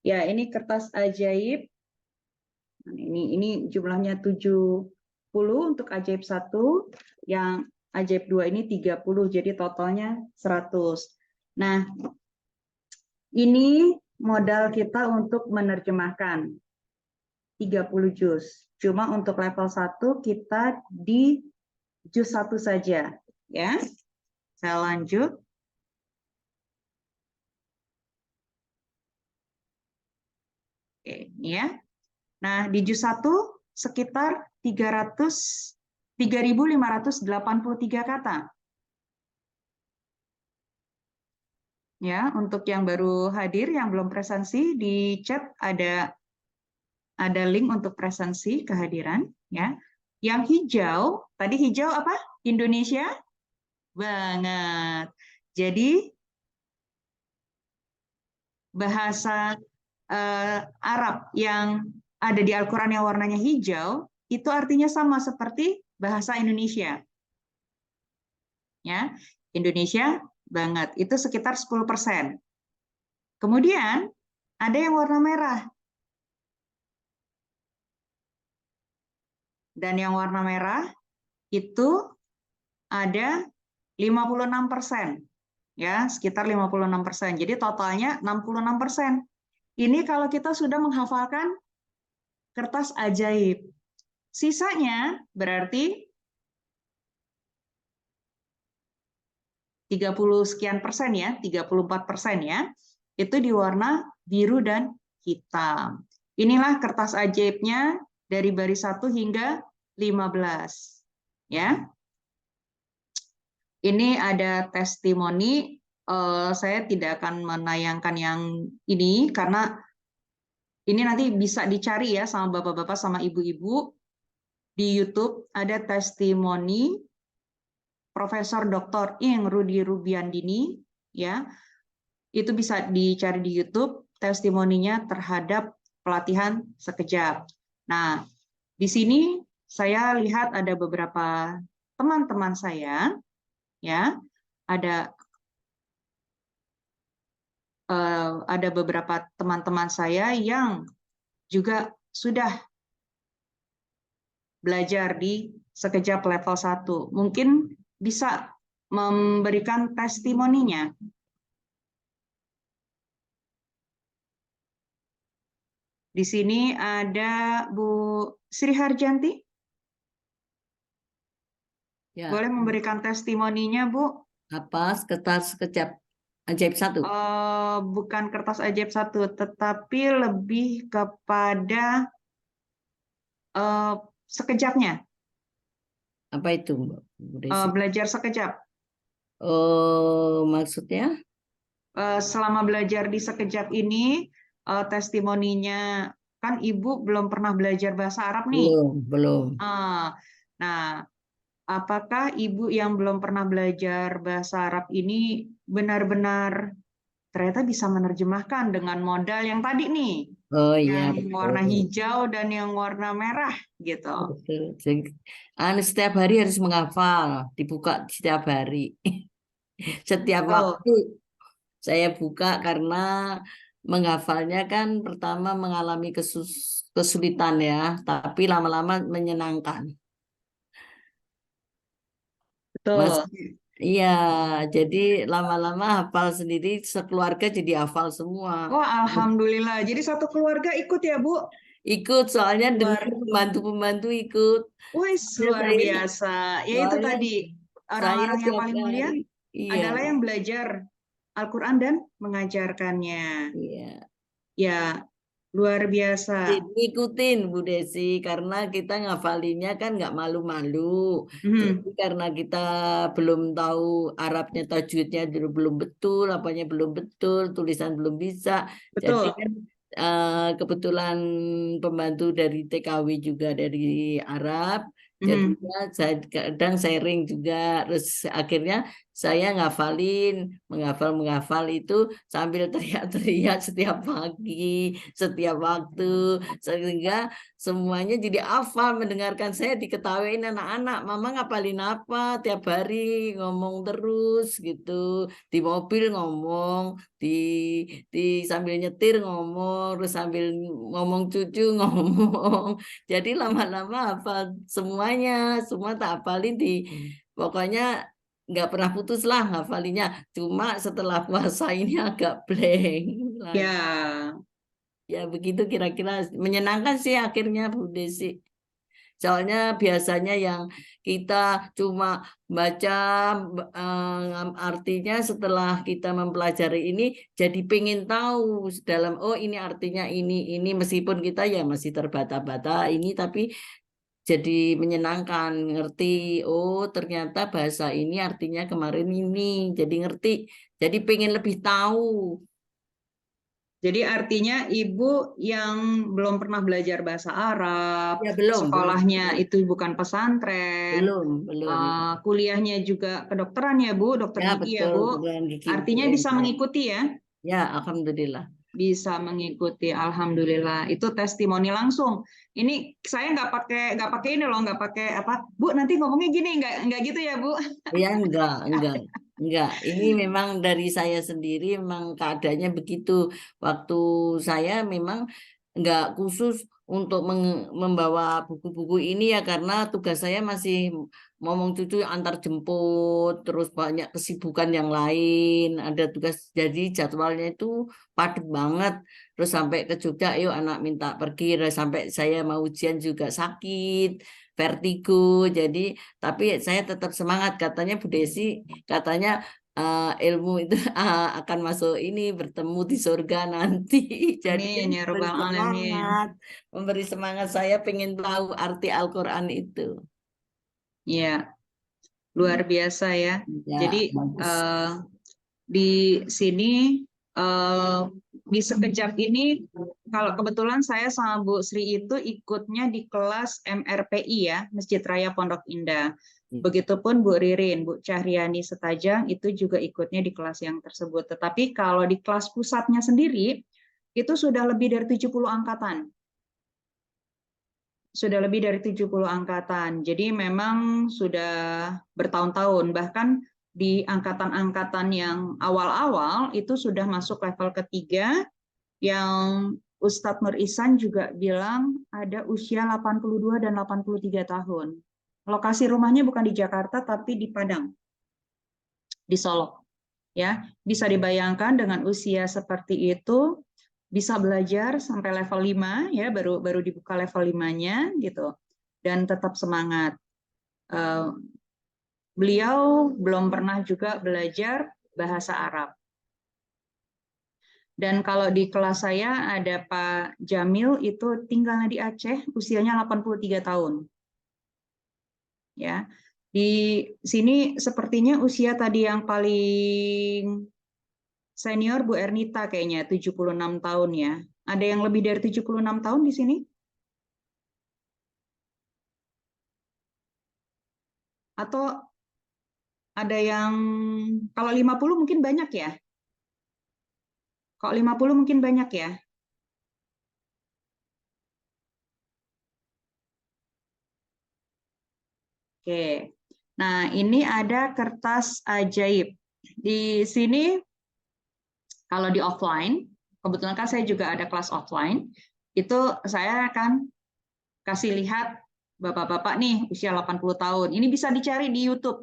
Ya, ini kertas ajaib. Ini jumlahnya 70 untuk ajaib 1, yang ajaib 2 ini 30, jadi totalnya 100. Nah, ini modal kita untuk menerjemahkan 30 juz. Cuma untuk level 1 kita di juz 1 saja, ya. Saya lanjut. Oke, ini ya. Nah, di juz 1 sekitar 3.583 kata. Ya, untuk yang baru hadir, yang belum presensi, di chat ada link untuk presensi kehadiran, ya. Yang hijau, tadi hijau apa? Indonesia? Banget. Jadi bahasa Arab yang ada di Al-Quran yang warnanya hijau, itu artinya sama seperti bahasa Indonesia. Ya, Indonesia banget. Itu sekitar 10%. Kemudian ada yang warna merah. Dan yang warna merah itu ada 56%. Ya, sekitar 56%. Jadi totalnya 66%. Ini kalau kita sudah menghafalkan kertas ajaib. Sisanya berarti 30 sekian persen ya, 34% ya, itu di warna biru dan hitam. Inilah kertas ajaibnya dari baris 1 hingga 15. Ya. Ini ada testimoni, saya tidak akan menayangkan yang ini karena ini nanti bisa dicari ya sama bapak-bapak sama ibu-ibu di YouTube, ada testimoni Profesor Dr. Ing Rudi Rubiandini, ya, itu bisa dicari di YouTube testimoninya terhadap pelatihan sekejap. Nah, di sini saya lihat ada beberapa teman-teman saya, ya, ada beberapa teman-teman saya yang juga sudah belajar di sekejap level 1. Mungkin bisa memberikan testimoninya. Di sini ada Bu Sri Harjanti. Ya. Boleh memberikan testimoninya, Bu? Apa? Kertas sekejap ajaib 1? Bukan kertas ajaib 1, tetapi lebih kepada sekejapnya. Apa itu, Bu Desi? Belajar sekejap. Oh, maksudnya? Selama belajar di sekejap ini, testimoninya, kan Ibu belum pernah belajar bahasa Arab nih. Belum. Nah, apakah Ibu yang belum pernah belajar bahasa Arab ini benar-benar ternyata bisa menerjemahkan dengan modal yang tadi nih? Oh iya, Yang warna hijau dan yang warna merah gitu. betul. Setiap hari harus menghafal, dibuka setiap hari. Setiap waktu saya buka karena menghafalnya kan pertama mengalami kesulitan ya, tapi lama-lama menyenangkan. Mas, Betul. iya, jadi lama-lama hafal sendiri, sekeluarga jadi hafal semua. Wah, alhamdulillah. Jadi satu keluarga ikut ya, Bu? Ikut, soalnya dengar Luar, pembantu-pembantu ikut. wih, Ya, luar saya, biasa. Ya itu soalnya tadi, saya orang-orang yang tiap paling mulia hari, iya, adalah yang belajar Al-Quran dan mengajarkannya. iya. Ya, luar biasa. Ikutin Bu Desi karena kita ngafalinnya kan nggak malu-malu. Jadi karena kita belum tahu Arabnya, tajwidnya belum betul, apanya belum betul, tulisan belum bisa. Jadi Betul. kan kebetulan pembantu dari TKW juga dari Arab. Jadinya saya kadang sharing juga, terus akhirnya saya menghafal itu sambil teriak-teriak setiap pagi, setiap waktu, sehingga semuanya jadi hafal mendengarkan saya diketawain anak-anak. Mama ngapalin apa tiap hari, ngomong terus gitu. Di mobil ngomong, di sambil nyetir ngomong, terus sambil ngomong cucu ngomong. Jadi lama-lama hafal semuanya, semua tak hafalin pokoknya nggak pernah putus lah hafalinnya. Cuma setelah puasa ini agak blank lagi. Ya, Ya begitu kira-kira, menyenangkan sih akhirnya Bu Desi. Soalnya biasanya yang kita cuma baca artinya, setelah kita mempelajari ini jadi pengen tahu dalam, oh ini artinya ini meskipun kita ya masih terbata-bata ini, tapi jadi menyenangkan, ngerti, oh ternyata bahasa ini artinya kemarin ini, jadi ngerti, jadi pengen lebih tahu. jadi artinya Ibu yang belum pernah belajar bahasa Arab, Ya sekolahnya itu bukan pesantren, belum. kuliahnya juga kedokteran ya Bu, dokter Ya gigi ya betul, Bu. beneran gigi Artinya bisa UMK. mengikuti ya, Ya, alhamdulillah. bisa mengikuti. Alhamdulillah. Itu testimoni langsung. Ini saya nggak pakai ini loh, nggak pakai apa, Bu nanti ngomongnya gini, nggak gitu ya Bu. Ya enggak. Ini memang dari saya sendiri, memang keadaannya begitu. Waktu saya memang enggak khusus untuk membawa buku-buku ini ya, karena tugas saya masih ngomong cucu antar jemput, terus banyak kesibukan yang lain, ada tugas, jadi jadwalnya itu padat banget. Terus sampai ke Jogja, yuk anak minta pergi, terus sampai saya mau ujian juga sakit, vertigo, jadi tapi saya tetap semangat, katanya Bu Desi, katanya ilmu itu akan masuk ini, bertemu di surga nanti. Jadi Amin ya rabbal alamin. memberi semangat saya pengen tahu arti Al-Quran itu. Ya, luar biasa ya. Ya, Jadi bagus. di sini di sekejap ini, kalau kebetulan saya sama Bu Sri itu ikutnya di kelas MRPI ya, Masjid Raya Pondok Indah. Begitupun Bu Ririn, Bu Cahriani Setajang itu juga ikutnya di kelas yang tersebut. Tetapi kalau di kelas pusatnya sendiri, itu sudah lebih dari 70 angkatan. Sudah lebih dari 70 angkatan. Jadi memang sudah bertahun-tahun, bahkan di angkatan-angkatan yang awal-awal itu sudah masuk level ketiga, yang Ustadz Nur Ihsan juga bilang ada usia 82 dan 83 tahun. Lokasi rumahnya bukan di Jakarta tapi di Padang, di Solo. Ya, bisa dibayangkan dengan usia seperti itu bisa belajar sampai level 5 ya, baru dibuka level 5-nya gitu. Dan tetap semangat. Beliau belum pernah juga belajar bahasa Arab. Dan kalau di kelas saya ada Pak Jamil, itu tinggalnya di Aceh, usianya 83 tahun. Ya, di sini sepertinya usia tadi yang paling senior Bu Ernita kayaknya 76 tahun ya. Ada yang lebih dari 76 tahun di sini? Atau ada yang, kalau 50 mungkin banyak ya? Kalau 50 mungkin banyak ya? Oke. Nah, ini ada kertas ajaib. Di sini kalau di offline, kebetulan kan saya juga ada kelas offline, itu saya akan kasih lihat bapak-bapak nih usia 80 tahun. Ini bisa dicari di YouTube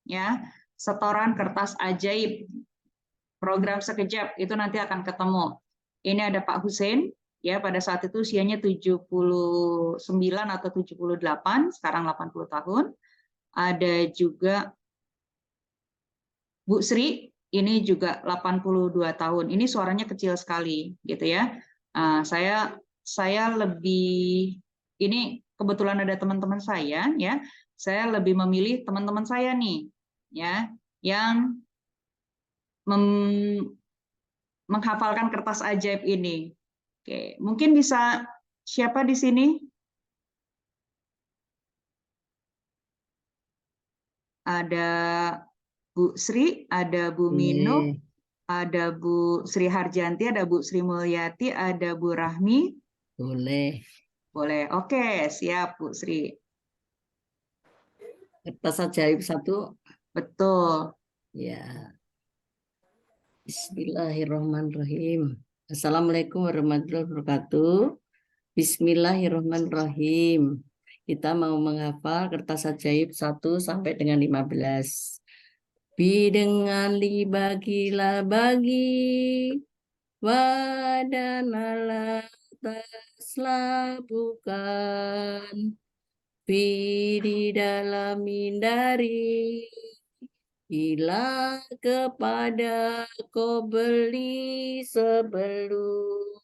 ya. Setoran kertas ajaib. Program sekejap itu nanti akan ketemu. Ini ada Pak Hussein ya, pada saat itu usianya 79 atau 78, sekarang 80 tahun. Ada juga Bu Sri, ini juga 82 tahun. Ini suaranya kecil sekali gitu ya. Saya lebih, ini kebetulan ada teman-teman saya ya. Saya lebih memilih teman-teman saya nih ya yang menghafalkan kertas ajaib ini. Oke, mungkin bisa siapa di sini? Ada Bu Sri, ada Bu Minuk, ada Bu Sri Harjanti, ada Bu Sri Mulyati, ada Bu Rahmi. Boleh. Boleh. Oke, siap Bu Sri. Kertas ajaib 1. Betul. Ya. Bismillahirrahmanirrahim. Assalamualaikum warahmatullahi wabarakatuh. Bismillahirrahmanirrahim. Kita mau menghafal kertas ajaib 1 sampai dengan 15. Dengan dibagi-la bagi, wadanalah taslah bukan, di dalam dari hilang kepada kau beli sebelum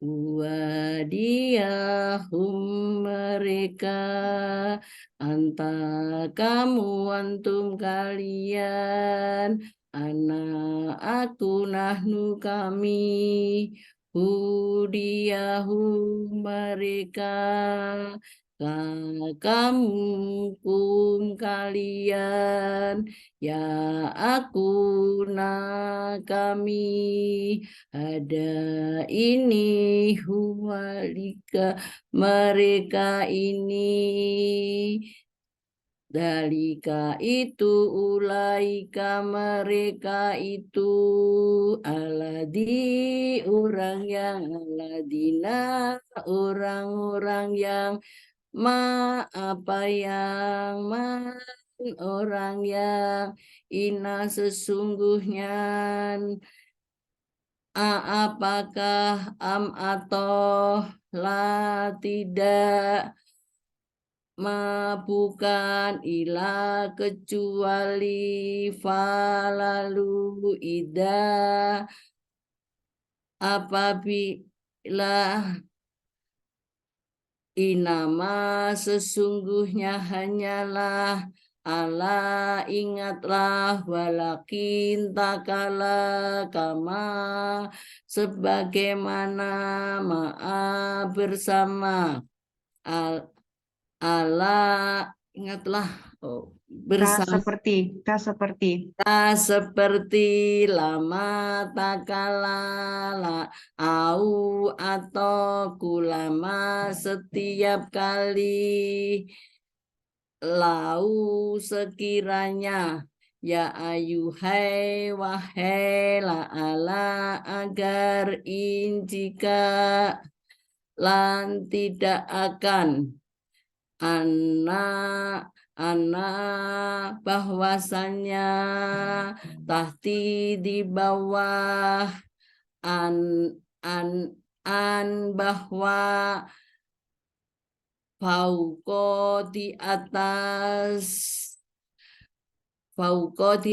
wadiyahum mereka antara kamu antum kalian anak aku nahnu kami hudiyahum mereka kamu kalian ya aku kami ada ini huwalika mereka ini dalika itu ulaika mereka itu aladi aladina orang-orang yang apa yang orang yang ina sesungguhnya apakah atau la tidak bukan ilah kecuali falalu ida apabila inama sesungguhnya hanyalah Allah ingatlah walakin takala kama sebagaimana maaf bersama Allah ingatlah bersama seperti lama takala au atau kulama setiap kali lau sekiranya ya ayuhai wahai ala agar jika lan tidak akan anak bahwasannya tahti di bawah bahwa fauko di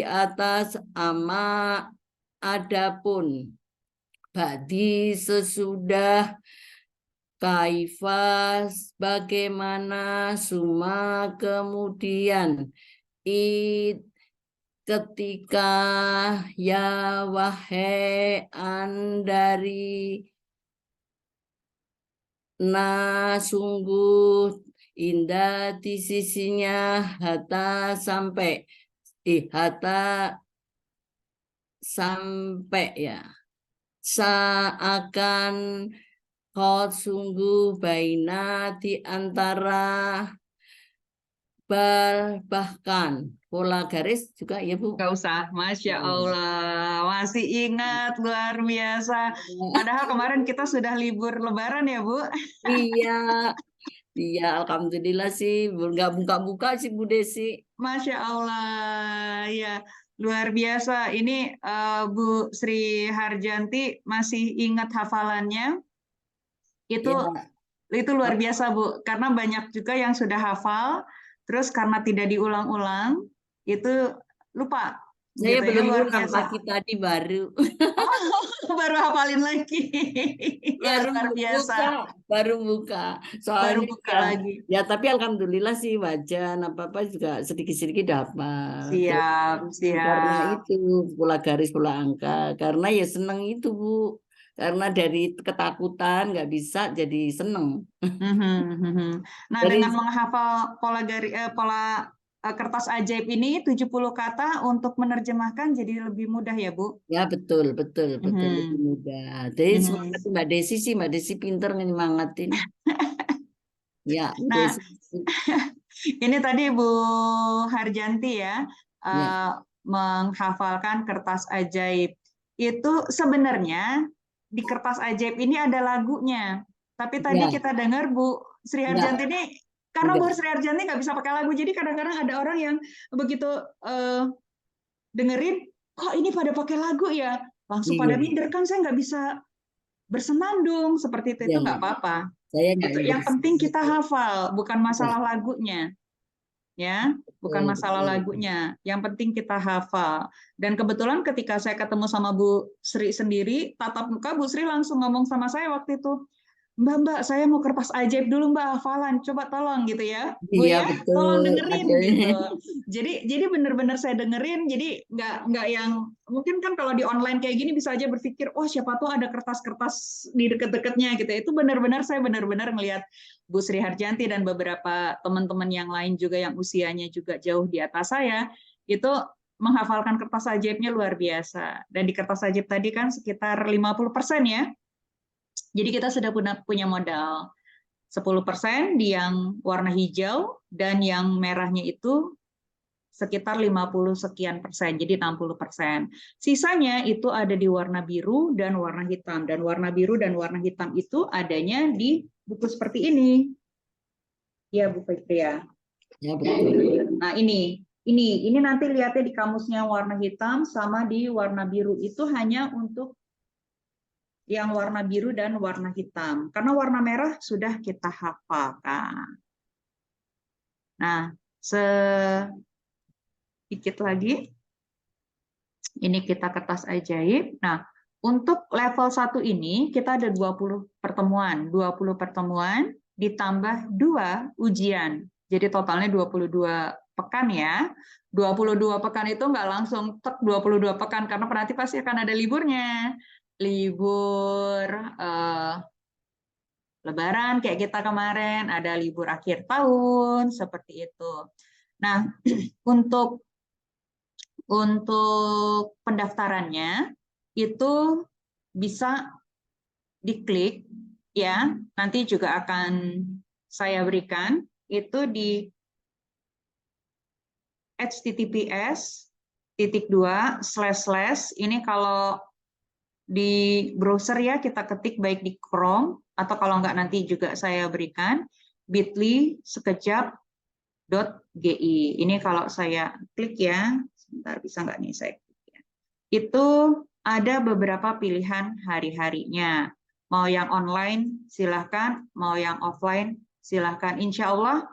atas ama adapun badi sesudah kaifas bagaimana suma kemudian ketika ya wahai dari sungguh indah di sisinya hatta sampai ya seakan kau sungguh baina di antara bahkan pola garis juga ya Bu. Gak usah, Masya Allah, masih ingat, luar biasa. Padahal kemarin kita sudah libur Lebaran ya Bu. Iya, iya, alhamdulillah sih, nggak buka-buka sih Bu Desi. Masya Allah, ya luar biasa. Ini Bu Sri Harjanti masih ingat hafalannya. Itu luar biasa Bu, karena banyak juga yang sudah hafal, terus karena tidak diulang-ulang, itu lupa. Saya gitu, belum luar ulang, biasa. pagi tadi baru. Baru hafalin lagi. Ya luar biasa. Baru buka. Baru Soalnya buka ya, lagi. ya tapi alhamdulillah sih wajan apa-apa juga sedikit-sedikit dapat. Siap, Karena siap. itu pola garis, pola angka. Karena ya seneng itu Bu. Karena dari ketakutan nggak bisa jadi seneng. Nah, Dari dengan menghafal pola kertas ajaib ini 70 kata untuk menerjemahkan jadi lebih mudah ya, Bu? Ya betul, betul, betul lebih Mhm. mudah. Jadi semangat Mhm. Mbak Desi sih, Mbak Desi pinter nyemangatin. Ya, Nah, Desi. ini tadi Bu Harjanti ya, Ya, eh, menghafalkan kertas ajaib. Itu sebenarnya di kertas ajaib ini ada lagunya. Tapi tadi ya, kita dengar Bu Sri Harjanti enggak, ini, karena Bu enggak. Sri Harjanti nggak bisa pakai lagu, jadi kadang-kadang ada orang yang begitu eh, dengerin, kok ini pada pakai lagu ya? Langsung pada Iya, minder, kan saya nggak bisa bersenandung seperti itu iya. nggak apa-apa. Saya nggak Itu yang bisa. penting kita hafal, bukan Iya, masalah lagunya, ya, bukan betul, masalah betul. lagunya. Yang penting kita hafal. Dan kebetulan ketika saya ketemu sama Bu Sri sendiri, tatap muka Bu Sri langsung ngomong sama saya waktu itu, Mbak, saya mau kertas ajaib dulu Mbak, hafalan, coba tolong gitu ya, Bu Iya, ya, tolong betul. Ada. dengerin gitu. Jadi benar-benar saya dengerin, jadi nggak yang mungkin kan kalau di online kayak gini bisa aja berpikir, oh siapa tuh ada kertas-kertas di deket-deketnya gitu. Itu benar-benar saya benar-benar ngelihat Bu Sri Harjanti dan beberapa teman-teman yang lain juga yang usianya juga jauh di atas saya itu menghafalkan kertas ajaibnya luar biasa. Dan di kertas ajaib tadi kan sekitar 50% ya. Jadi kita sudah punya modal 10% di yang warna hijau dan yang merahnya itu sekitar 50 sekian persen, jadi 60%. Sisanya itu ada di warna biru dan warna hitam. Dan warna biru dan warna hitam itu adanya di buku seperti ini. Ya, Bu Fitri ya. Ya, betul. Nah, ini nanti lihatnya di kamusnya warna hitam sama di warna biru itu hanya untuk yang warna biru dan warna hitam. Karena warna merah sudah kita hafalkan. Nah, sedikit lagi. Ini kita kertas ajaib. Nah, untuk level 1 ini kita ada 20 pertemuan. 20 pertemuan ditambah 2 ujian. Jadi totalnya 22 pekan ya. 22 pekan itu nggak langsung tek 22 pekan karena nanti pasti akan ada liburnya. Libur Lebaran kayak kita kemarin, ada libur akhir tahun seperti itu. Nah, untuk pendaftarannya itu bisa diklik ya. Nanti juga akan saya berikan itu di https:// ini kalau di browser ya kita ketik baik di Chrome atau kalau enggak nanti juga saya berikan bit.ly/sekejap.gi. Ini kalau saya klik ya, sebentar bisa nggak nih saya klik ya. Itu ada beberapa pilihan hari-harinya. Mau yang online silahkan, mau yang offline silahkan. Insya Allah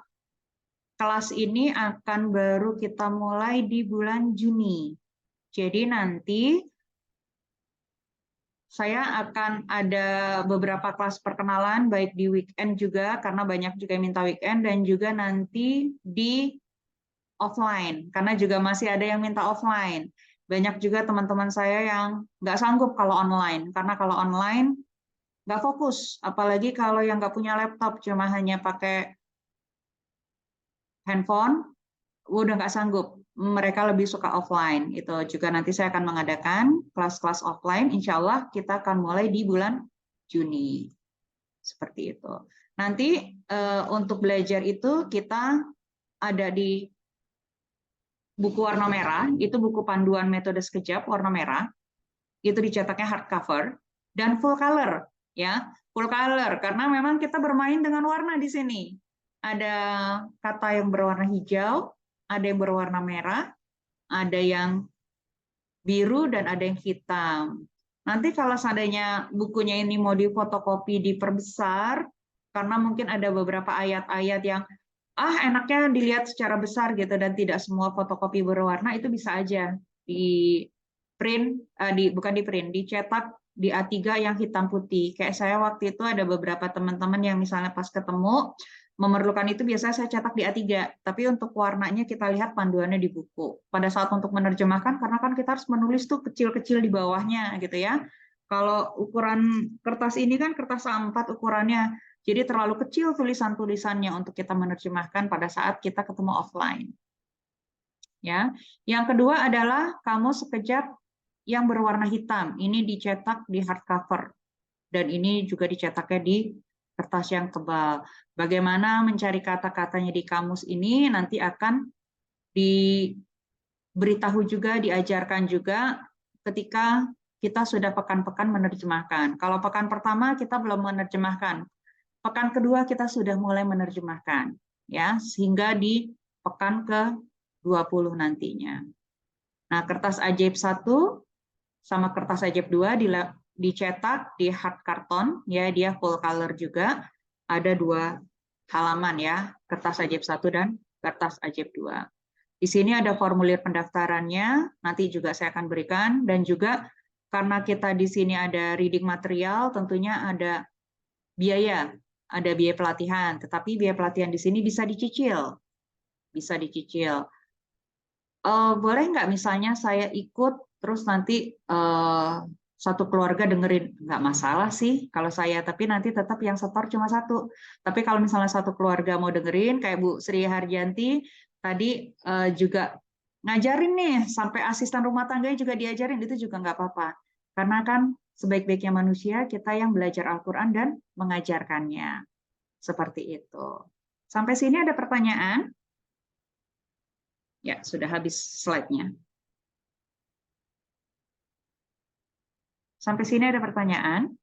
kelas ini akan baru kita mulai di bulan Juni. Jadi nanti saya akan ada beberapa kelas perkenalan, baik di weekend juga, karena banyak juga yang minta weekend, dan juga nanti di offline, karena juga masih ada yang minta offline. Banyak juga teman-teman saya yang nggak sanggup kalau online, karena kalau online nggak fokus, apalagi kalau yang nggak punya laptop, cuma hanya pakai handphone, udah nggak sanggup. Mereka lebih suka offline. Itu juga nanti saya akan mengadakan kelas-kelas offline. Insya Allah kita akan mulai di bulan Juni. Seperti itu. Nanti untuk belajar itu kita ada di buku warna merah, itu buku panduan metode sekejap warna merah, itu dicetaknya hardcover, dan full color, ya, full color, karena memang kita bermain dengan warna di sini. Ada kata yang berwarna hijau, ada yang berwarna merah, ada yang biru, dan ada yang hitam. Nanti kalau seandainya bukunya ini mau difotokopi, diperbesar, karena mungkin ada beberapa ayat-ayat yang enaknya dilihat secara besar gitu dan tidak semua fotokopi berwarna, itu bisa aja di print, bukan di print, dicetak di A3 yang hitam putih. Kayak saya waktu itu ada beberapa teman-teman yang misalnya pas ketemu memerlukan itu, biasanya saya cetak di A3, tapi untuk warnanya kita lihat panduannya di buku. Pada saat untuk menerjemahkan, karena kan kita harus menulis tuh kecil-kecil di bawahnya gitu ya. Kalau ukuran kertas ini kan kertas A4 ukurannya, jadi terlalu kecil tulisan-tulisannya untuk kita menerjemahkan pada saat kita ketemu offline. ya. Yang kedua adalah kamus sekejap yang berwarna hitam. Ini dicetak di hardcover dan ini juga dicetaknya di kertas yang tebal. Bagaimana mencari kata-katanya di kamus ini nanti akan diberitahu juga, diajarkan juga ketika kita sudah pekan-pekan menerjemahkan. Kalau pekan pertama kita belum menerjemahkan, pekan kedua kita sudah mulai menerjemahkan, ya, sehingga di pekan ke-20 nantinya. Nah, kertas ajaib 1 sama kertas ajaib 2 dicetak di hard karton, ya, dia full color juga. Ada 2 halaman ya, kertas ajaib 1 dan kertas ajaib 2. Di sini ada formulir pendaftarannya, nanti juga saya akan berikan, dan juga karena kita di sini ada reading material, tentunya ada biaya pelatihan, tetapi biaya pelatihan di sini bisa dicicil. Bisa dicicil. Boleh nggak misalnya saya ikut, terus nanti satu keluarga dengerin? Nggak masalah sih kalau saya, tapi nanti tetap yang setor cuma 1. Tapi kalau misalnya satu keluarga mau dengerin, kayak Bu Sri Harjanti, tadi juga ngajarin nih, sampai asisten rumah tangganya juga diajarin, itu juga nggak apa-apa. Karena kan sebaik-baiknya manusia, kita yang belajar Al-Quran dan mengajarkannya. Seperti itu. Sampai sini ada pertanyaan? Ya, sudah habis slide-nya. Sampai sini ada pertanyaan?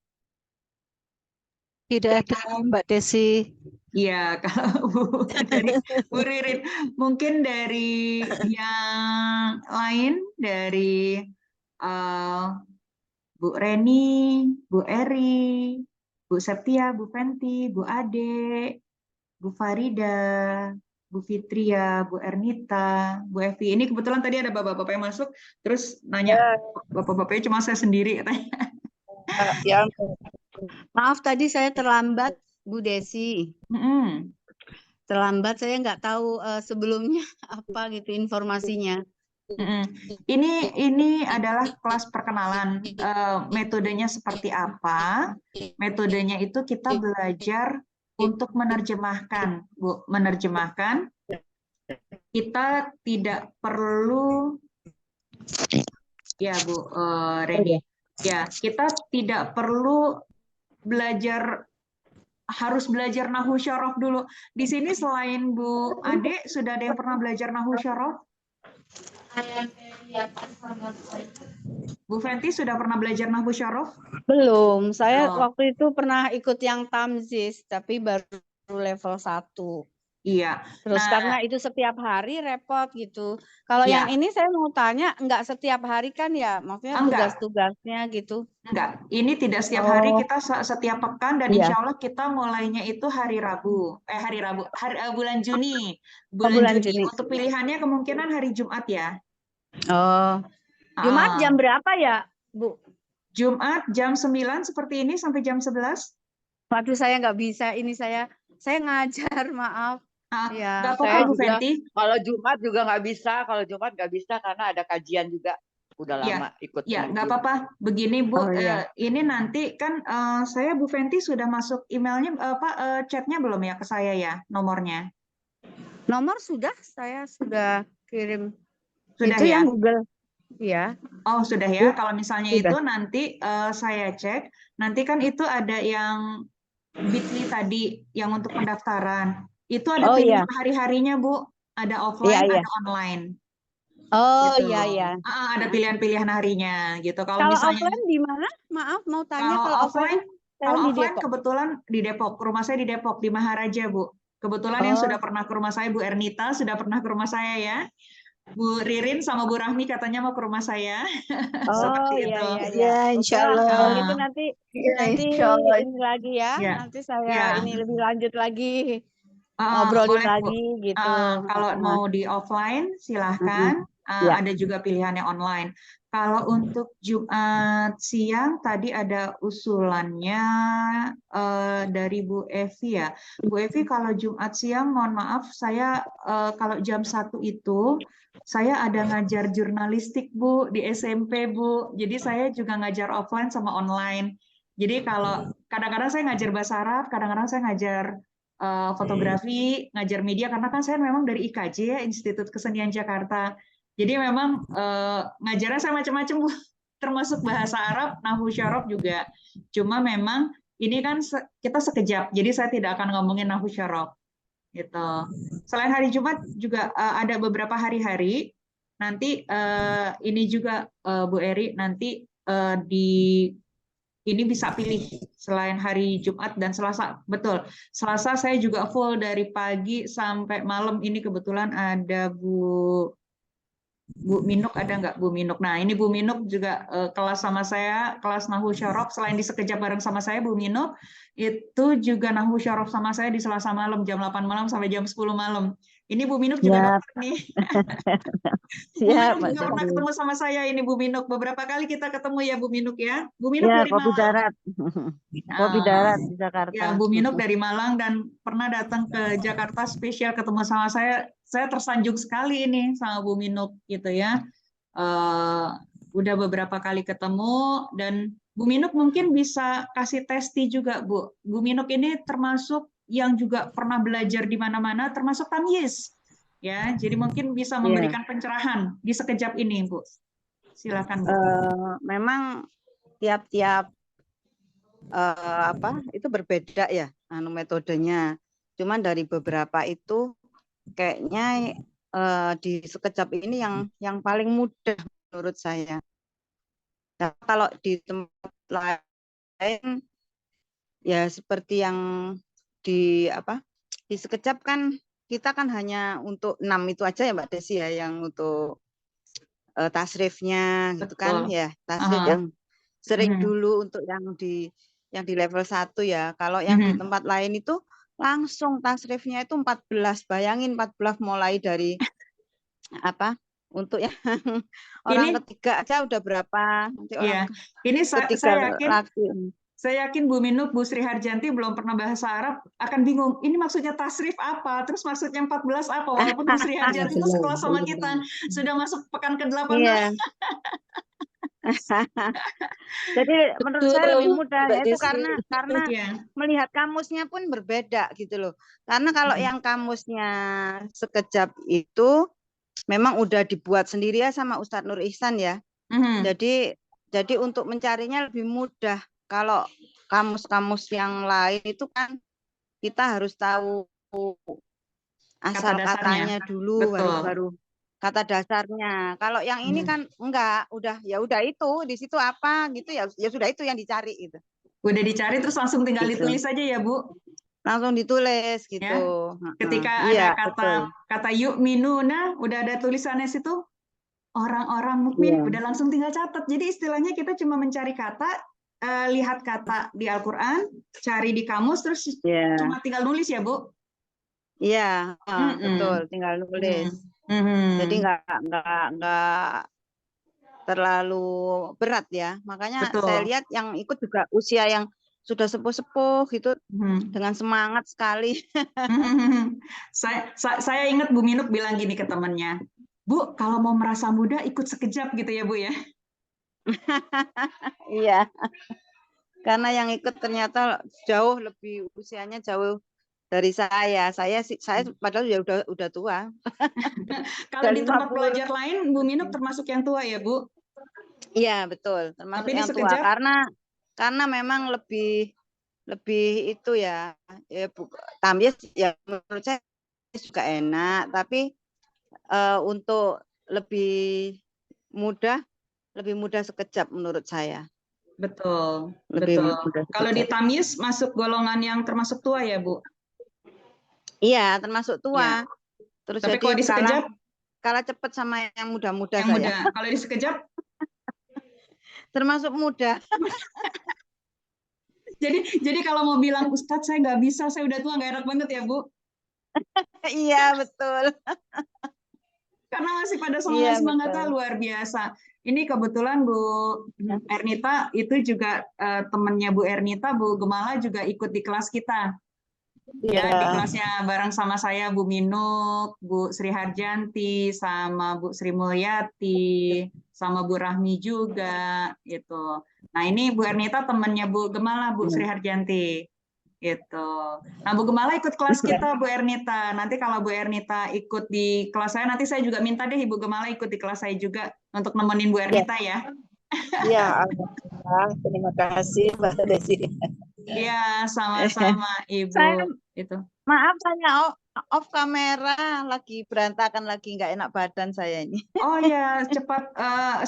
Tidak ada, Mbak Desi. Iya, kalau dari Bu Ririn, mungkin dari yang lain, dari Bu Reni, Bu Eri, Bu Septia, Bu Fenti, Bu Ade, Bu Farida, Bu Fitria, Bu Ernita, Bu Evi. Ini kebetulan tadi ada bapak-bapak yang masuk, terus nanya bapak-bapaknya cuma saya sendiri katanya. Ya, maaf tadi saya terlambat, Bu Desi. Terlambat, saya nggak tahu sebelumnya apa gitu informasinya. Ini adalah kelas perkenalan. Metodenya seperti apa? Metodenya itu kita belajar untuk menerjemahkan, Bu. Menerjemahkan. Kita tidak perlu, ya Bu Reni. Ya, kita tidak perlu harus belajar Nahwu Syaraf dulu. Di sini selain Bu Ade, sudah ada yang pernah belajar Nahwu Syaraf? Bu Fenti sudah pernah belajar Nahwu Syaraf? Belum, saya waktu itu pernah ikut yang Tamziz, tapi baru level 1. Iya. Terus karena itu setiap hari repot gitu. Kalau yang ini saya mau tanya, enggak setiap hari kan ya? Maksudnya tugas-tugasnya gitu. Enggak, ini tidak setiap hari, kita setiap pekan, dan insya Allah kita mulainya itu hari Rabu. Bulan Juni. Bulan Juni. Untuk pilihannya kemungkinan hari Jumat ya. Jumat jam berapa ya, Bu? Jumat jam 9 seperti ini sampai jam 11. Waduh, saya nggak bisa. Ini saya ngajar, maaf. Ya, nggak apa-apa Bu Fenti. Kalau Jumat juga nggak bisa. Kalau Jumat nggak bisa karena ada kajian juga. Udah lama ikut. Ya, nggak apa-apa. Begini Bu, ini nanti kan saya Bu Fenti sudah masuk emailnya, chatnya belum ya ke saya ya, nomornya? Nomor sudah, saya sudah kirim. Sudah itu ya? Yang Google. Ya. Oh, sudah ya. Kalau misalnya itu nanti saya cek. Nanti kan itu ada yang Bitly tadi yang untuk pendaftaran. Itu ada pilihan hari-harinya, Bu. Ada offline, ada online. Oh gitu. iya. Ada pilihan-pilihan harinya gitu. Kalau misalnya offline di mana? Maaf mau tanya. Kalau offline kebetulan di Depok. Rumah saya di Depok, di Maharaja, Bu. Kebetulan yang sudah pernah ke rumah saya, Bu Ernita sudah pernah ke rumah saya ya. Bu Ririn sama Bu Rahmi katanya mau ke rumah saya. Seperti itu. Iya, insya Allah. Kalau gitu nanti ini lagi ya. Nanti saya ini lebih lanjut lagi. Ngobrolin lagi gitu. Kalau mau di offline silahkan. Ada juga pilihannya online. Kalau untuk Jumat siang tadi ada usulannya dari Bu Evi ya. Bu Evi, kalau Jumat siang mohon maaf saya kalau jam 1 itu saya ada ngajar jurnalistik Bu di SMP Bu. Jadi saya juga ngajar offline sama online. Jadi kalau kadang-kadang saya ngajar bahasa Arab, kadang-kadang saya ngajar fotografi, ngajar media, karena kan saya memang dari IKJ ya, Institut Kesenian Jakarta. Jadi memang ngajarnya saya macam-macam, Bu. Termasuk bahasa Arab, nahwu syaraf juga. Cuma memang ini kan kita sekejap, jadi saya tidak akan ngomongin nahwu syaraf. Gitu. Selain hari Jumat juga ada beberapa hari-hari. Nanti ini juga Bu Eri, nanti ini bisa pilih selain hari Jumat dan Selasa. Betul. Selasa saya juga full dari pagi sampai malam. Ini kebetulan ada Bu Minuk, ada nggak Bu Minuk? Nah, ini Bu Minuk juga kelas sama saya, kelas Nahwu Syaraf. Selain di sekejap bareng sama saya, Bu Minuk, itu juga Nahwu Syaraf sama saya di Selasa malam, jam 8 malam sampai jam 10 malam. Ini Bu Minuk juga dokter nih. Bu Siap, Minuk juga pernah ketemu sama saya, ini Bu Minuk. Beberapa kali kita ketemu ya Bu Minuk ya. Bu Minuk Ya, dari kopi Malang. darat. Kopi darat di Jakarta. Ya, Bu Minuk dari Malang dan pernah datang ke Jakarta spesial ketemu sama saya. Saya tersanjung sekali ini sama Bu Minuk gitu ya. Udah beberapa kali ketemu dan Bu Minuk mungkin bisa kasih testi juga, Bu. Bu Minuk ini termasuk yang juga pernah belajar di mana-mana, termasuk tamyiz. Ya, jadi mungkin bisa memberikan pencerahan di sekejap ini, Bu. Silakan, Bu. Memang tiap-tiap itu berbeda ya metodenya. Cuman dari beberapa itu kayaknya di sekejap ini yang paling mudah menurut saya. Nah, kalau di tempat lain ya seperti yang di sekejap kan kita kan hanya untuk 6 itu aja ya Mbak Desi ya, yang untuk tasrifnya gitu kan ya, tasrif yang sering dulu untuk yang di level 1 ya. Kalau yang di tempat lain itu langsung tasrifnya itu 14. Bayangin 14 mulai dari untuk yang orang ketiga aja udah berapa, nanti orang ini ketiga lagi. Saya yakin Bu Minuk, Bu Sri Harjanti belum pernah bahasa Arab, akan bingung, ini maksudnya tasrif apa, terus maksudnya 14 apa, walaupun Bu Sri Harjanti itu sekelas sama kita, sudah masuk pekan ke-18. Iya. Jadi menurut saya lebih mudah itu karena melihat kamusnya pun berbeda gitu loh. Karena kalau yang kamusnya sekejap itu memang udah dibuat sendiri ya sama Ustadz Nur Ihsan ya. Jadi untuk mencarinya lebih mudah. Kalau kamus-kamus yang lain itu kan kita harus tahu asal katanya dulu, baru kata dasarnya. Kalau yang ini kan enggak, udah itu di situ apa gitu ya sudah itu yang dicari gitu. Udah dicari terus langsung tinggal ditulis aja ya Bu. Langsung ditulis gitu. Ya. Ketika ada kata yu'minuna, udah ada tulisannya situ. Orang-orang mukmin udah langsung tinggal catat. Jadi istilahnya kita cuma mencari kata, lihat kata di Al-Qur'an, cari di kamus terus cuma tinggal nulis ya, Bu. Iya, betul, tinggal nulis. Jadi nggak terlalu berat ya. Makanya saya lihat yang ikut juga usia yang sudah sepuh-sepuh gitu, dengan semangat sekali. Saya ingat Bu Minuk bilang gini ke temannya, Bu, kalau mau merasa muda ikut sekejap gitu ya Bu ya. Iya, karena yang ikut ternyata jauh lebih usianya jauh dari saya. Saya padahal ya udah tua. Kalau di tempat belajar lain, Bu Minuk termasuk yang tua ya Bu? Iya betul, termasuk yang tua karena memang lebih itu ya tamyiz ya menurut saya juga enak, tapi untuk lebih mudah sekejap menurut saya. Betul. Kalau di tamyiz masuk golongan yang termasuk tua ya Bu? Iya, termasuk tua. Ya. Terus tapi kalau di sekejap kalah cepat sama yang muda-muda saya. Muda. Kalau di sekejap termasuk muda. jadi kalau mau bilang Ustadz saya nggak bisa, saya udah tua, nggak enak banget ya Bu? Iya betul. Karena masih pada semangatnya luar biasa. Ini kebetulan Bu Ernita itu juga temannya Bu Ernita, Bu Gemala juga ikut di kelas kita. Ya, di kelasnya bareng sama saya Bu Minuk, Bu Sri Harjanti, sama Bu Sri Mulyati, sama Bu Rahmi juga gitu. Nah, ini Bu Ernita temannya Bu Gemala, Bu Sri Harjanti. Gitu. Nah, Bu Gemala ikut kelas kita, Bu Ernita. Nanti kalau Bu Ernita ikut di kelas saya, nanti saya juga minta deh Ibu Gemala ikut di kelas saya juga untuk nemenin Bu Ernita ya. Iya, alhamdulillah. Terima kasih Mbak Desi. Iya, sama-sama Ibu. Saya Itu. maaf saya off kamera, lagi berantakan, lagi nggak enak badan saya ini. Oh ya, cepat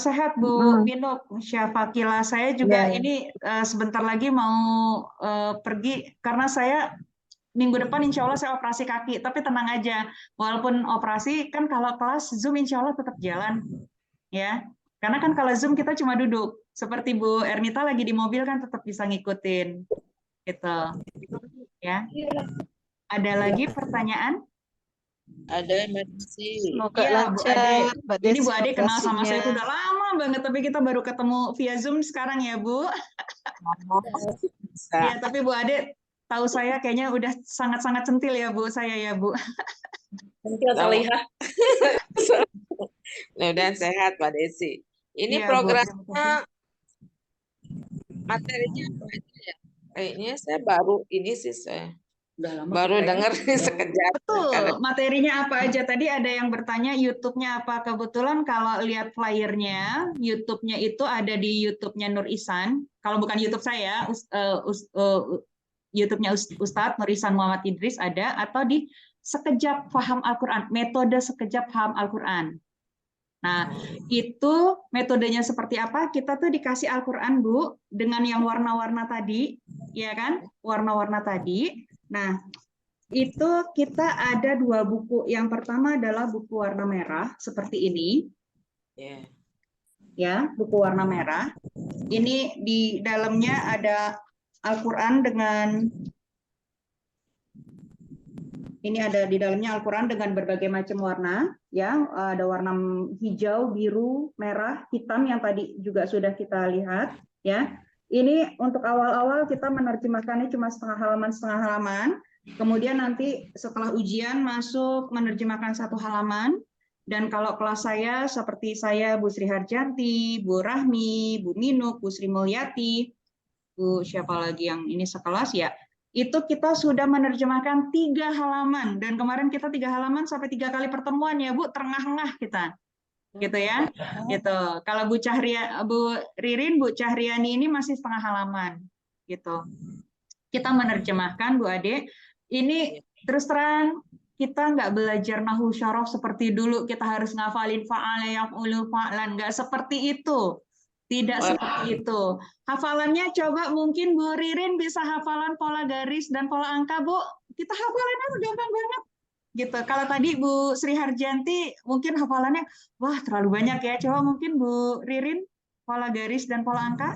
sehat Bu Minuk Syafakila. Saya juga ini sebentar lagi mau pergi karena saya minggu depan insya Allah saya operasi kaki. Tapi tenang aja, walaupun operasi kan kalau kelas Zoom insya Allah tetap jalan, ya. Karena kan kalau Zoom kita cuma duduk. Seperti Bu Ernita lagi di mobil kan tetap bisa ngikutin, gitu. Ya. Ada lagi pertanyaan? Ada Mbak Desi. Semoga Iya, Bu lancar, Ade. Mbak Ini Desi. Bu Ade kenal sama saya itu operasinya. udah lama banget, tapi kita baru ketemu via Zoom sekarang ya, Bu. Bisa. Iya, tapi Bu Ade tahu saya kayaknya udah sangat-sangat centil ya, Bu, saya ya, Bu. Mungkin terlihat. Mudah-mudahan sehat Mbak Desi. Ini Iya, Bu. programnya materinya apa aja ya? Kayaknya saya baru ini sih saya. Udah lama Baru kita ya. dengar sekejap. Betul, materinya apa aja? Tadi ada yang bertanya YouTube-nya apa? Kebetulan kalau lihat flyernya, YouTube-nya itu ada di YouTube-nya Nur Ihsan. Kalau bukan YouTube saya, YouTube-nya Ustadz Nur Ihsan Muhammad Idris ada, atau di Sekejap Paham Al-Quran, metode Sekejap Paham Al-Quran. Nah, itu metodenya seperti apa? Kita tuh dikasih Al-Quran, Bu, dengan yang warna-warna tadi, ya kan? Warna-warna tadi. Nah, itu kita ada 2 buku. Yang pertama adalah buku warna merah seperti ini. Yeah. Ya, buku warna merah. Ini di dalamnya ada Al-Qur'an dengan Al-Qur'an dengan berbagai macam warna, ya. Ada warna hijau, biru, merah, hitam yang tadi juga sudah kita lihat, ya. Ini untuk awal-awal kita menerjemahkannya cuma setengah halaman. Kemudian nanti setelah ujian masuk menerjemahkan 1 halaman. Dan kalau kelas saya seperti saya, Bu Sri Harjanti, Bu Rahmi, Bu Minuk, Bu Sri Mulyati, Bu siapa lagi yang ini sekelas ya, itu kita sudah menerjemahkan 3 halaman. Dan kemarin kita 3 halaman sampai 3 kali pertemuan ya Bu, terengah-engah kita. Gitu ya. Gitu. Kalau Bu Ririn, Bu Cahriani ini masih setengah halaman. Gitu. Kita menerjemahkan Bu Ade. Ini terus terang kita nggak belajar nahu syaraf seperti dulu, kita harus ngafalin fa'ala yaf'ulu fa'lan, nggak seperti itu. Tidak seperti itu. Hafalannya coba mungkin Bu Ririn bisa hafalan pola garis dan pola angka, Bu. Kita hafalannya gampang banget. Gitu. Kalau tadi Bu Sri Harjanti mungkin hafalannya wah terlalu banyak ya. Coba mungkin Bu Ririn pola garis dan pola angka.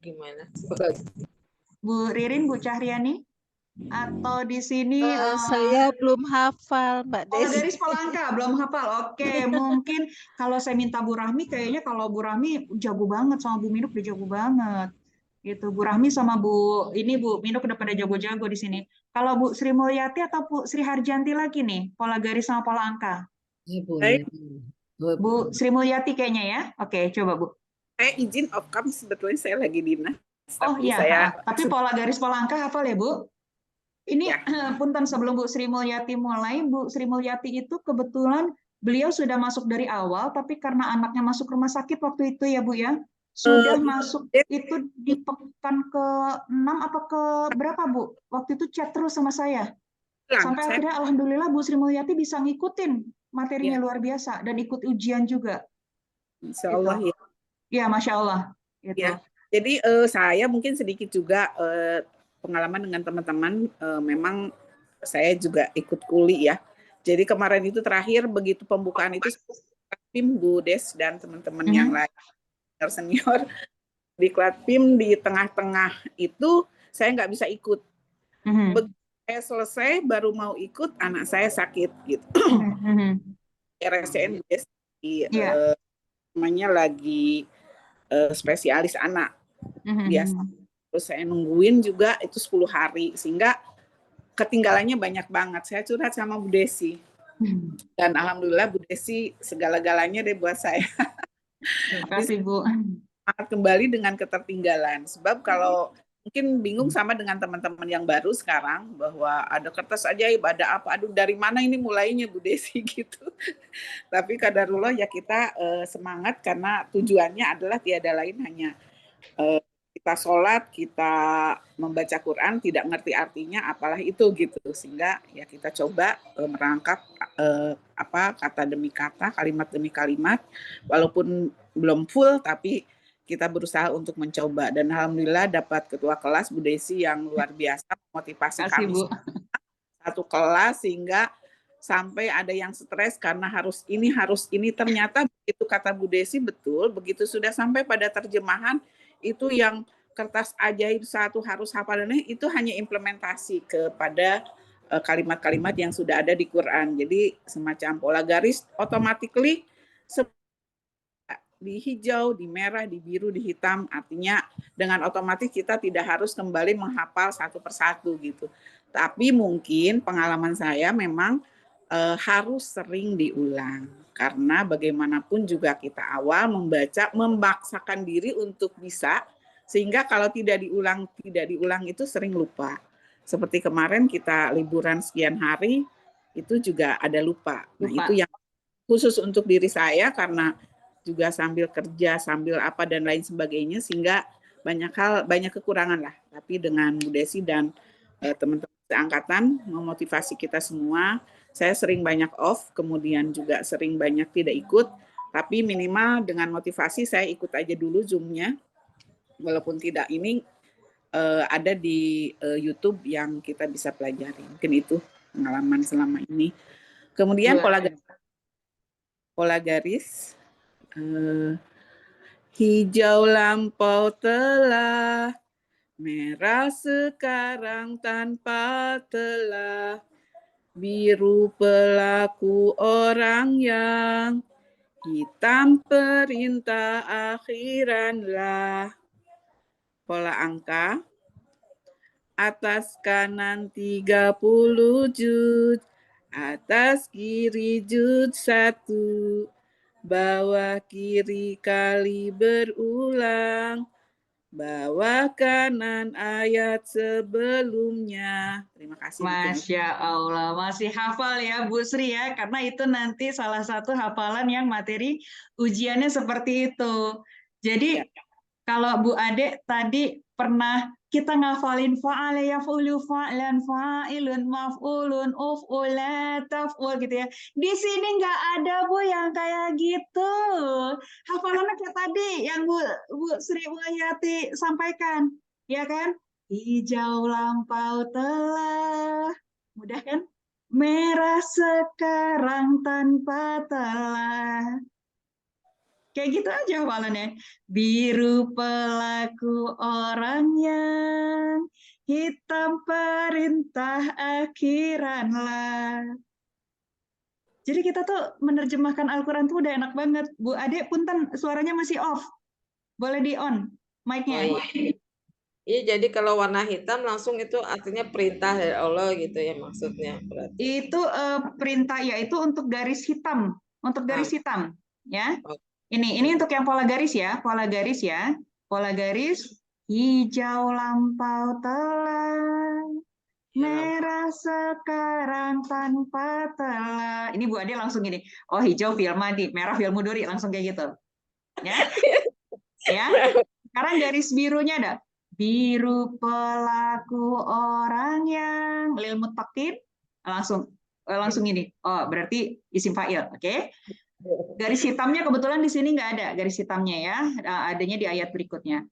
Gimana? Bu Ririn, Bu Cahriani, atau di sini Saya belum hafal, Mbak pola Desi. garis pola angka belum hafal. Oke, mungkin kalau saya minta Bu Rahmi, kayaknya kalau Bu Rahmi jago banget sama Bu Minuk udah jago banget. Gitu, Bu Rahmi sama Bu Minuk udah pada jago-jago di sini. Kalau Bu Sri Mulyati atau Bu Sri Harjanti lagi nih, pola garis sama pola angka. Bu Sri Mulyati kayaknya ya. Oke, coba Bu. Saya izin off cam, sebetulnya saya lagi dinas. Oh iya, tapi pola garis pola angka hafal ya Bu? Ini ya. Punten sebelum Bu Sri Mulyati mulai, Bu Sri Mulyati itu kebetulan beliau sudah masuk dari awal, tapi karena anaknya masuk rumah sakit waktu itu ya Bu ya, sudah masuk itu di pekan ke-6 apa ke berapa Bu? Waktu itu chat terus sama saya. Sampai akhirnya alhamdulillah Bu Sri Mulyati bisa ngikutin materinya luar biasa dan ikut ujian juga. Insya Allah ya. Ya, Masya Allah. Gitu. Ya. Jadi saya mungkin sedikit juga pengalaman dengan teman-teman, memang saya juga ikut kuli ya. Jadi kemarin itu terakhir begitu pembukaan itu tim Bu Des dan teman-teman yang lain senior di Klatpim di tengah-tengah itu saya nggak bisa ikut. Begitu saya selesai baru mau ikut, anak saya sakit gitu. RSCN Bu Des namanya lagi spesialis anak biasa. Terus saya nungguin juga itu 10 hari sehingga ketinggalannya banyak banget. Saya curhat sama Bu Desi dan alhamdulillah Bu Desi segala-galanya deh buat saya. Terima kasih Bu. kembali dengan ketertinggalan. Sebab kalau mungkin bingung sama dengan teman-teman yang baru sekarang bahwa ada kertas ajaib, ada apa, aduh dari mana ini mulainya Bu Desi gitu. Tapi kadarullah ya kita semangat karena tujuannya adalah tiada lain hanya kita sholat, kita membaca Quran, tidak ngerti artinya apalah itu gitu. Sehingga ya kita coba merangkap kata demi kata, kalimat demi kalimat, walaupun belum full tapi kita berusaha untuk mencoba, dan alhamdulillah dapat ketua kelas Bu Desi yang luar biasa motivasi kami satu kelas, sehingga sampai ada yang stres karena harus ini ternyata begitu kata Bu Desi betul, begitu sudah sampai pada terjemahan itu yang kertas ajaib satu harus hafalannya itu hanya implementasi kepada kalimat-kalimat yang sudah ada di Quran. Jadi semacam pola garis automatically di hijau, di merah, di biru, di hitam, artinya dengan otomatis kita tidak harus kembali menghafal satu persatu gitu. Tapi mungkin pengalaman saya memang harus sering diulang, karena bagaimanapun juga kita awal membaca, memaksakan diri untuk bisa, sehingga kalau tidak diulang itu sering lupa. Seperti kemarin kita liburan sekian hari, itu juga ada lupa. Nah itu yang khusus untuk diri saya, karena juga sambil kerja, sambil apa dan lain sebagainya, sehingga banyak kekurangan lah. Tapi dengan Bu Desi dan teman-teman seangkatan memotivasi kita semua. Saya sering banyak off, kemudian juga sering banyak tidak ikut, tapi minimal dengan motivasi saya ikut aja dulu Zoom-nya, walaupun tidak ini ada di YouTube yang kita bisa pelajari. Mungkin itu pengalaman selama ini. Kemudian pola garis. Hijau lampau telah, merah sekarang tanpa telah, biru pelaku orang yang, hitam perintah akhiranlah. Pola angka, atas kanan 30 juz, atas kiri juz 1, bawah kiri kali berulang, bawah kanan ayat sebelumnya. Terima kasih. Masya Allah, masih hafal ya Bu Sri ya, karena itu nanti salah satu hafalan yang materi ujiannya seperti itu. Jadi kalau Bu Ade tadi pernah kita ngafalin fa'ala yaf'ulu fa'lan fa'ilun maf'ulun uf'ula taf'ul gitu ya. Di sini nggak ada Bu yang kayak gitu. Hafalannya kayak tadi yang Bu Sri Mulyati sampaikan, ya kan? Hijau lampau telah, mudah kan? Merah sekarang tanpa telah. Kayak gitu aja hafalannya. Biru pelaku orang yang, hitam perintah akhiranlah. Jadi kita tuh menerjemahkan Al-Quran tuh udah enak banget. Bu Ade, punten suaranya masih off. Boleh di on mic-nya. Oh, iya. Iya, jadi kalau warna hitam langsung itu artinya perintah dari Allah gitu ya maksudnya berarti. Itu perintah ya, itu untuk garis hitam, hitam ya. Ini untuk yang pola garis ya, pola garis hijau lampau telah, merah sekarang tanpa telah. Ini Bu Ade langsung gini, oh hijau fi'il madhi, merah fi'il mudhari, langsung kayak gitu. Ya. Ya. Sekarang garis birunya ada biru pelaku orang yang, lil muttaqin, langsung ini. Oh, berarti isim fa'il, oke? Garis hitamnya kebetulan di sini nggak ada garis hitamnya ya, adanya di ayat berikutnya.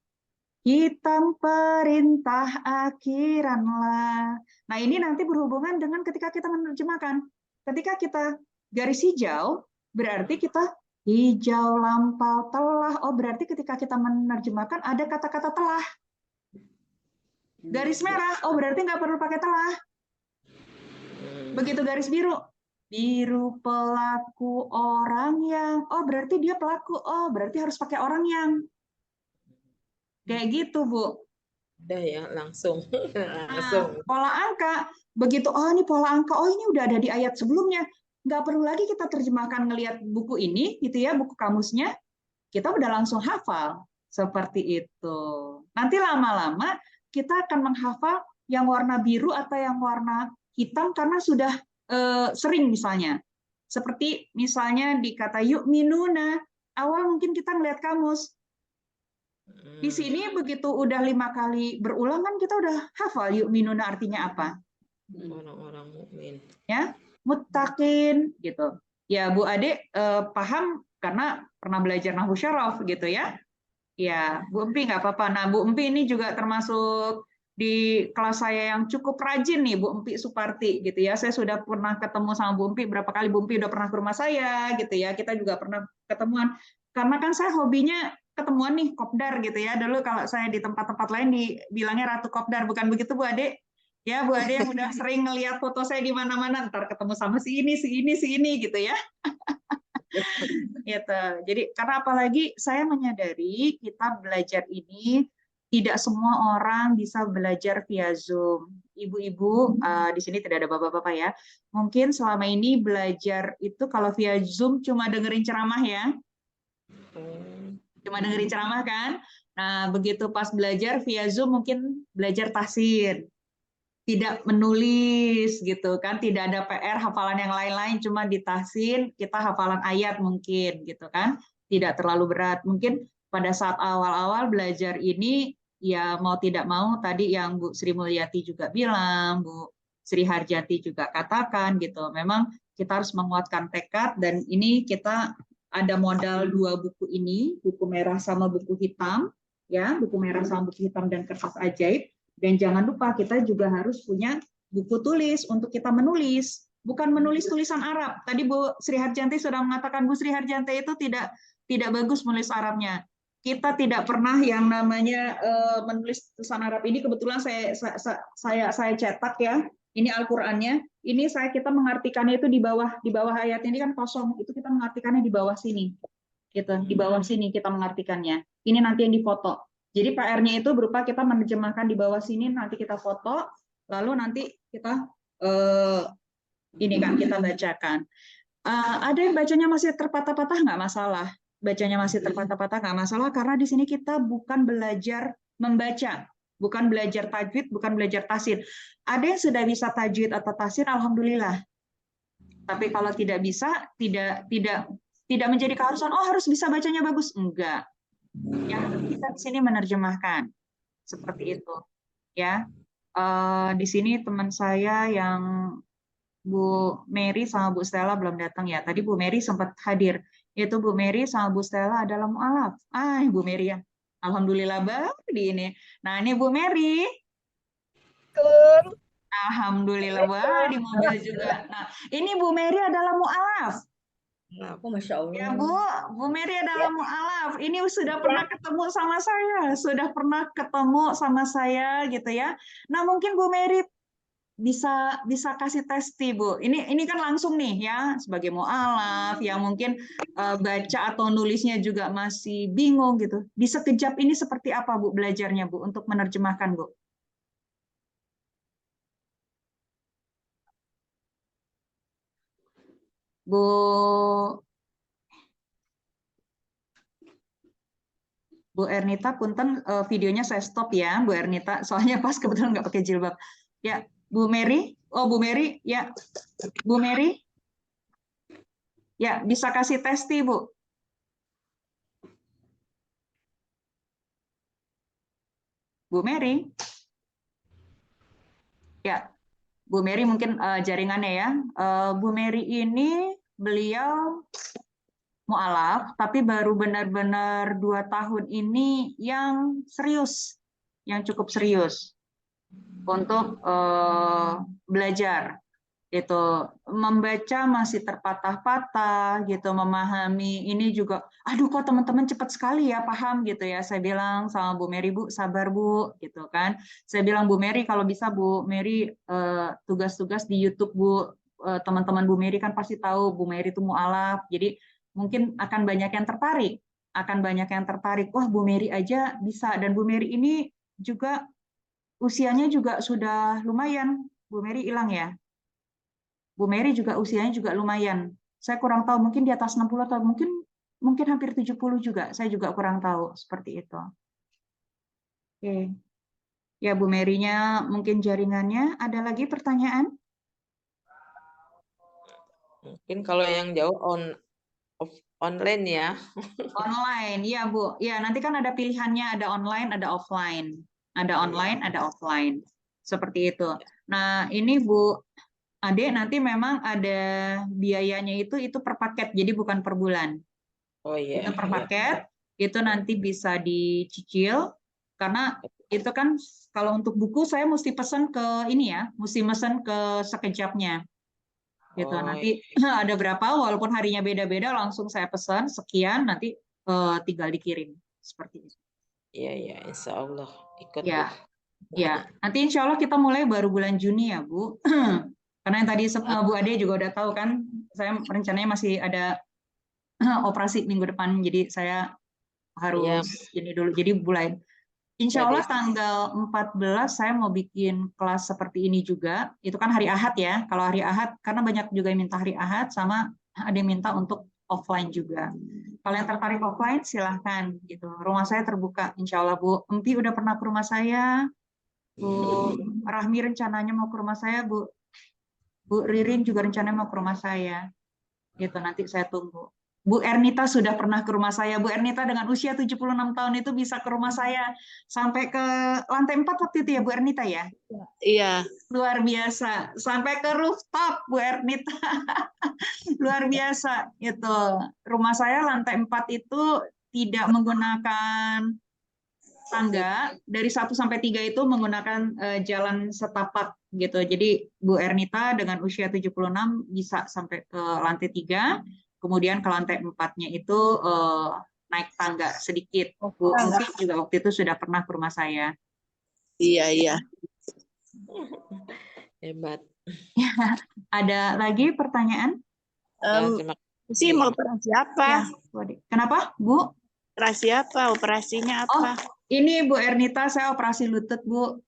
Hitam perintah akhiranlah. Nah ini nanti berhubungan dengan ketika kita menerjemahkan. Ketika kita garis hijau, berarti kita hijau lampau telah. Oh berarti ketika kita menerjemahkan ada kata-kata telah. Garis merah, oh berarti nggak perlu pakai telah. Begitu garis biru. Biru pelaku orang yang, oh berarti dia pelaku, oh berarti harus pakai orang yang. Kayak gitu Bu. Udah ya langsung. Nah, pola angka, begitu oh ini pola angka, oh ini udah ada di ayat sebelumnya. Nggak perlu lagi kita terjemahkan ngelihat buku ini, gitu ya, buku kamusnya, kita udah langsung hafal. Seperti itu. Nanti lama-lama kita akan menghafal yang warna biru atau yang warna hitam karena sudah sering misalnya. Seperti misalnya di kata yu'minuna, awal mungkin kita ngeliat kamus. Di sini begitu udah 5 kali berulang kan kita udah hafal yu'minuna artinya apa. Orang-orang mukmin. Ya, muttaqin gitu. Ya Bu Ade paham karena pernah belajar nahwu syaraf gitu ya. Ya, Bu Empi nggak apa-apa. Nah, Bu Empi ini juga termasuk di kelas saya yang cukup rajin nih, Bu Empi Suparti gitu ya. Saya sudah pernah ketemu sama Bu Empi berapa kali. Bu Empi udah pernah ke rumah saya gitu ya. Kita juga pernah ketemuan. Karena kan saya hobinya ketemuan nih kopdar gitu ya. Dulu kalau saya di tempat-tempat lain dibilangnya Ratu Kopdar, bukan begitu Bu Ade? Ya, Bu Ade yang udah sering ngelihat foto saya di mana-mana, ntar ketemu sama si ini gitu ya. Gitu. Jadi karena apalagi saya menyadari kita belajar ini tidak semua orang bisa belajar via Zoom. Ibu-ibu di sini tidak ada bapak-bapak ya. Mungkin selama ini belajar itu kalau via Zoom cuma dengerin ceramah ya. Cuma dengerin ceramah kan. Nah, begitu pas belajar via Zoom mungkin belajar tahsin. Tidak menulis gitu kan, tidak ada PR hafalan yang lain-lain, cuma ditahsin kita hafalan ayat mungkin gitu kan, tidak terlalu berat. Mungkin pada saat awal-awal belajar ini ya mau tidak mau tadi yang Bu Sri Mulyati juga bilang, Bu Sri Harjati juga katakan gitu, memang kita harus menguatkan tekad dan ini kita ada modal 2 buku ini, buku merah sama buku hitam ya, buku merah sama buku hitam dan kertas ajaib. Dan jangan lupa kita juga harus punya buku tulis untuk kita menulis, bukan menulis tulisan Arab. Tadi Bu Sri Harjanti sudah mengatakan Bu Sri Harjanti itu tidak bagus menulis Arabnya. Kita tidak pernah yang namanya menulis tulisan Arab ini. Kebetulan saya cetak ya. Ini Al-Qur'annya. Ini kita mengartikannya itu di bawah ayat ini kan kosong. Itu kita mengartikannya di bawah sini. Gitu, di bawah sini kita mengartikannya. Ini nanti yang difoto. Jadi PR-nya itu berupa kita menerjemahkan di bawah sini, nanti kita foto, lalu nanti kita ini kan kita bacakan. Ada yang bacanya masih terpatah-patah nggak masalah, bacanya masih terpatah-patah nggak masalah karena di sini kita bukan belajar membaca, bukan belajar tajwid, bukan belajar tahsin. Ada yang sudah bisa tajwid atau tahsin, alhamdulillah. Tapi kalau tidak bisa, tidak menjadi keharusan. Oh harus bisa bacanya bagus, enggak. Yang kita di sini menerjemahkan seperti itu ya. Di sini teman saya yang Bu Mary sama Bu Stella belum datang ya, tadi Bu Mary sempat hadir, yaitu Bu Mary sama Bu Stella adalah mu'alaf. Bu Mary ya, alhamdulillah baru di ini. Nah ini Bu Mary, alhamdulillah wah di mobil juga. Nah ini Bu Mary adalah mu'alaf. Nah, aku Masya Allah. Ya Bu Mary adalah mu'alaf. Ini sudah pernah ketemu sama saya, gitu ya. Nah mungkin Bu Mary bisa kasih testi Bu. Ini kan langsung nih ya sebagai mu'alaf yang mungkin baca atau nulisnya juga masih bingung gitu. Di sekejap ini seperti apa Bu belajarnya Bu untuk menerjemahkan Bu? Bu Ernita, punten videonya saya stop ya, Bu Ernita, soalnya pas kebetulan nggak pakai jilbab. Ya, Bu Mary, Bu Mary, ya, Bu Mary, ya bisa kasih testi Bu. Bu Mary, ya, Bu Mary mungkin jaringannya ya. Bu Mary ini beliau mu'alaf, tapi baru benar-benar 2 tahun ini yang serius, yang cukup serius untuk belajar. Itu membaca masih terpatah-patah gitu, memahami ini juga, aduh kok teman-teman cepat sekali ya paham gitu ya. Saya bilang sama Bu Mary, Bu sabar Bu gitu kan. Saya bilang Bu Mary kalau bisa Bu Mary tugas-tugas di YouTube Bu, teman-teman Bu Mary kan pasti tahu Bu Mary itu mu'alaf. Jadi mungkin akan banyak yang tertarik. Wah Bu Mary aja bisa, dan Bu Mary ini juga usianya juga sudah lumayan. Bu Mary hilang ya. Bu Mary juga usianya juga lumayan. Saya kurang tahu, mungkin di atas 60 atau mungkin mungkin hampir 70 juga. Saya juga kurang tahu seperti itu. Oke. Ya, Bu Mary-nya mungkin jaringannya. Ada lagi pertanyaan? Mungkin kalau yang jauh online ya. Online, ya Bu. Ya, nanti kan ada pilihannya, ada online, ada offline. Ada online, ada offline. Seperti itu. Nah, ini Bu Ade nanti memang ada biayanya itu per paket, jadi bukan per bulan. Oh iya. Itu per paket, itu nanti bisa dicicil, karena itu kan kalau untuk buku saya mesti pesan ke ini ya, mesti pesan ke sekejapnya. Gitu. Nanti ada berapa, walaupun harinya beda-beda, langsung saya pesan sekian, nanti tinggal dikirim seperti itu. Iya ya, insya Allah ikut. Ya, ya. Nanti insya Allah kita mulai baru bulan Juni ya Bu. Karena yang tadi Bu Ade juga udah tahu kan, saya rencananya masih ada operasi minggu depan, jadi saya harus ini dulu. Jadi bulan Insya Allah tanggal 14 saya mau bikin kelas seperti ini juga. Itu kan hari Ahad ya. Kalau hari Ahad, karena banyak juga yang minta hari Ahad, sama ada yang minta untuk offline juga. Kalau yang tertarik offline, silahkan. Gitu. Rumah saya terbuka, insya Allah Bu. Empi udah pernah ke rumah saya. Bu Rahmi rencananya mau ke rumah saya. Bu Ririn juga rencananya mau ke rumah saya. Gitu, nanti saya tunggu. Bu Ernita sudah pernah ke rumah saya. Bu Ernita dengan usia 76 tahun itu bisa ke rumah saya sampai ke lantai 4 waktu itu ya Bu Ernita ya? Iya. Luar biasa. Sampai ke rooftop Bu Ernita. Luar biasa. Itu. Rumah saya lantai 4 itu tidak menggunakan tangga. Dari 1 sampai 3 itu menggunakan jalan setapak gitu. Jadi Bu Ernita dengan usia 76 bisa sampai ke lantai 3. Kemudian ke lantai 4-nya itu naik tangga sedikit. Bu Empi juga waktu itu sudah pernah ke rumah saya. Iya, iya. Hebat. Ada lagi pertanyaan? Terima kasih. Mau operasi apa? Ya. Kenapa, Bu? Operasi apa? Operasinya apa? Ini Bu Ernita, saya operasi lutut, Bu.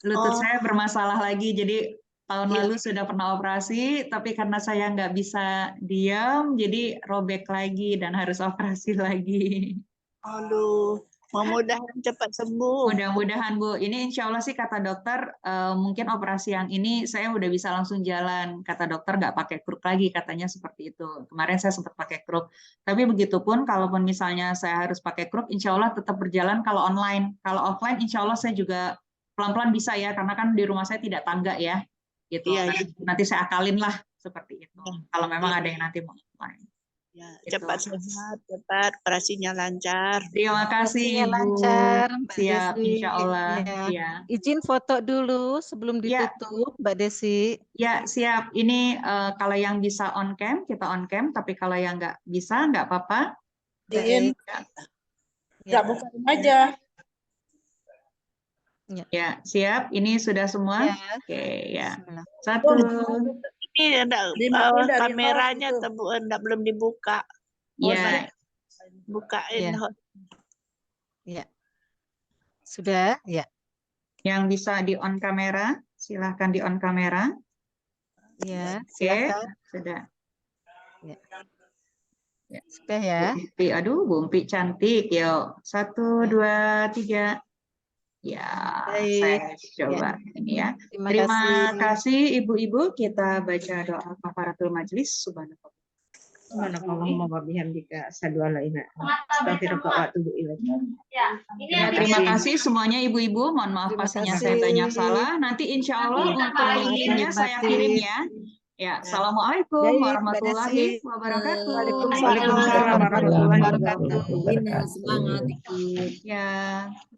Lutut saya bermasalah lagi, jadi tahun lalu sudah pernah operasi, tapi karena saya nggak bisa diam, jadi robek lagi dan harus operasi lagi. Aduh, mudah-mudahan cepat sembuh. Mudah-mudahan Bu, ini insya Allah sih kata dokter, mungkin operasi yang ini saya udah bisa langsung jalan. Kata dokter nggak pakai kruk lagi, katanya seperti itu. Kemarin saya sempat pakai kruk. Tapi begitupun, kalaupun misalnya saya harus pakai kruk, insya Allah tetap berjalan kalau online. Kalau offline, insya Allah saya juga pelan-pelan bisa ya, karena kan di rumah saya tidak tangga ya. Gitu. Iya, nanti saya akalin lah seperti itu. Kalau memang ada yang nanti mau offline. Ya, cepat sehat, cepat operasinya lancar. Terima kasih, Bu. Lancar, Mbak Siap, Desi. insya Allah. Ya. Izin foto dulu sebelum ditutup, Mbak Desi. Ya, siap. Ini kalau yang bisa on cam, kita on cam. Tapi kalau yang nggak bisa, nggak apa-apa. Nggak buka aja. Ya, siap. Ini sudah semua. Ya. Oke, ya. Satu. Ini ada kameranya belum dibuka. Ya. Bukain. Ya. Sudah, ya. Yang bisa di on kamera, silahkan di on kamera. Ya, oke, sudah. Ya. Ya. Sudah ya. Bumpi, aduh, Bumpi cantik. Yuk, 1, 2, 3. Ya, saya coba ini ya. Terima kasih Ibu-ibu. Kita baca doa kafaratul majelis. Subhanallah. Terima kasih semuanya Ibu-ibu. Mohon maaf pastinya saya banyak salah. Nanti insya Allah untuk linknya saya kirim ya. Ya, assalamualaikum warahmatullahi wabarakatuh. Waalaikumsalam warahmatullahi wabarakatuh. Semangat. Ya.